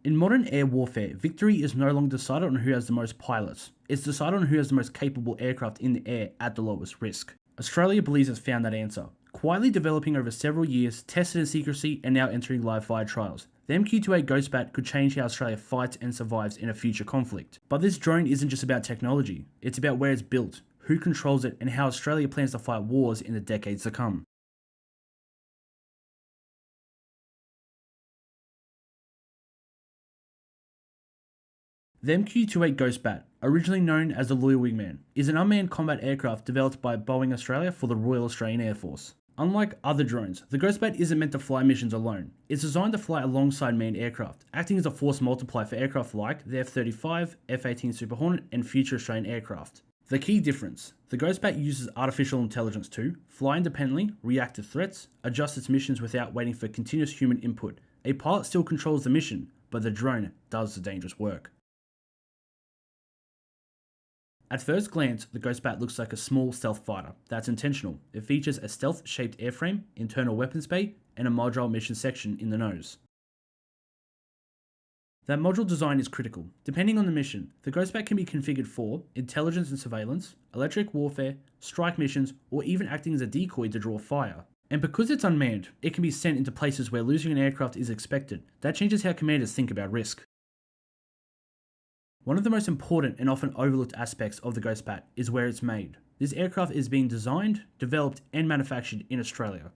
In modern air warfare, victory is no longer decided on who has the most pilots. It's decided on who has the most capable aircraft in the air at the lowest risk. Australia believes it's found that answer, quietly developing over several years, tested in secrecy, and now entering live fire trials. The MQ-28 Ghostbat could change how Australia fights and survives in a future conflict. But this drone isn't just about technology, it's about where it's built, who controls it, and how Australia plans to fight wars in the decades to come. The MQ-28 Ghostbat, originally known as the Loyal Wingman, is an unmanned combat aircraft developed by Boeing Australia for the Royal Australian Air Force. Unlike other drones, the Ghostbat isn't meant to fly missions alone. It's designed to fly alongside manned aircraft, acting as a force multiplier for aircraft like the F-35, F-18 Super Hornet, and future Australian aircraft. The key difference: the Ghostbat uses artificial intelligence to fly independently, react to threats, adjust its missions without waiting for continuous human input. A pilot still controls the mission, but the drone does the dangerous work. At first glance, the Ghostbat looks like a small stealth fighter. That's intentional. It features a stealth-shaped airframe, internal weapons bay, and a module mission section in the nose. That module design is critical. Depending on the mission, the Ghostbat can be configured for intelligence and surveillance, electric warfare, strike missions, or even acting as a decoy to draw fire. And because it's unmanned, it can be sent into places where losing an aircraft is expected. That changes how commanders think about risk. One of the most important and often overlooked aspects of the Ghostbat is where it's made. This aircraft is being designed, developed, and manufactured in Australia.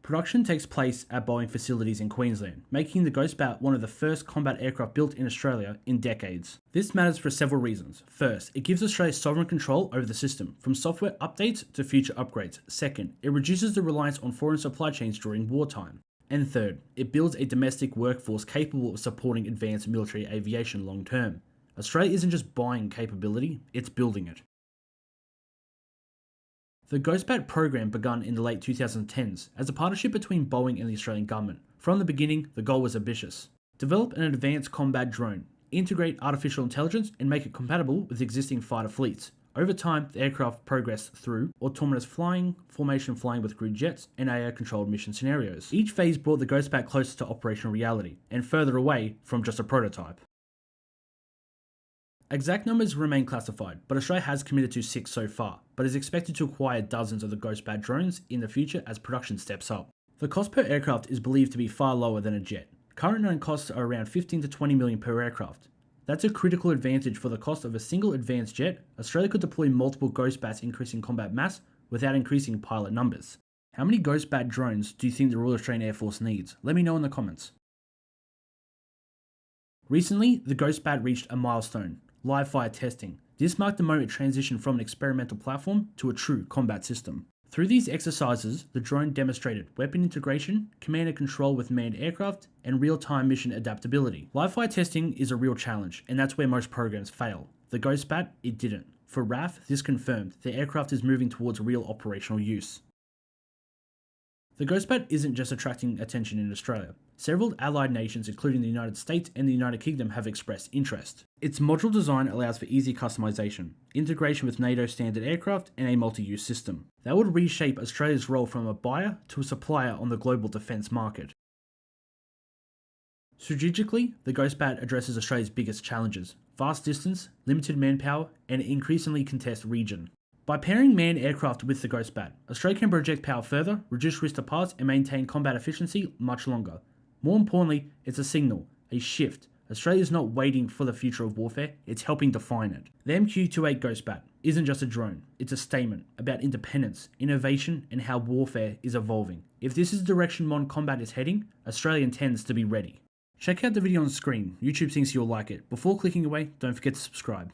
Production takes place at Boeing facilities in Queensland, making the Ghostbat one of the first combat aircraft built in Australia in decades. This matters for several reasons. First, it gives Australia sovereign control over the system, from software updates to future upgrades. Second, it reduces the reliance on foreign supply chains during wartime. And third, it builds a domestic workforce capable of supporting advanced military aviation long term. Australia isn't just buying capability, it's building it. The Ghostbat program began in the late 2010s as a partnership between Boeing and the Australian government. From the beginning, the goal was ambitious: develop an advanced combat drone, integrate artificial intelligence, and make it compatible with existing fighter fleets. Over time, the aircraft progressed through autonomous flying, formation flying with crewed jets, and AI-controlled mission scenarios. Each phase brought the Ghostbat closer to operational reality, and further away from just a prototype. Exact numbers remain classified, but Australia has committed to 6 so far, but is expected to acquire dozens of the Ghostbat drones in the future as production steps up. The cost per aircraft is believed to be far lower than a jet. Current known costs are around 15 to 20 million per aircraft. That's a critical advantage. For the cost of a single advanced jet, Australia could deploy multiple Ghostbats, increasing combat mass without increasing pilot numbers. How many Ghostbat drones do you think the Royal Australian Air Force needs? Let me know in the comments. Recently, the Ghostbat reached a milestone: live fire testing. This marked the moment it transitioned from an experimental platform to a true combat system. Through these exercises, the drone demonstrated weapon integration, command and control with manned aircraft, and real-time mission adaptability. Live fire testing is a real challenge, and that's where most programs fail. The Ghostbat, it didn't. For RAF, this confirmed the aircraft is moving towards real operational use. The Ghostbat isn't just attracting attention in Australia. Several allied nations, including the United States and the United Kingdom, have expressed interest. Its module design allows for easy customization, integration with NATO standard aircraft, and a multi-use system. That would reshape Australia's role from a buyer to a supplier on the global defence market. Strategically, the Ghostbat addresses Australia's biggest challenges: vast distance, limited manpower, and an increasingly contested region. By pairing manned aircraft with the Ghostbat, Australia can project power further, reduce risk to pilots, and maintain combat efficiency much longer. More importantly, it's a signal, a shift. Australia is not waiting for the future of warfare, it's helping define it. The MQ-28 Ghostbat isn't just a drone, it's a statement about independence, innovation, and how warfare is evolving. If this is the direction modern combat is heading, Australia intends to be ready. Check out the video on screen, YouTube thinks you'll like it. Before clicking away, don't forget to subscribe.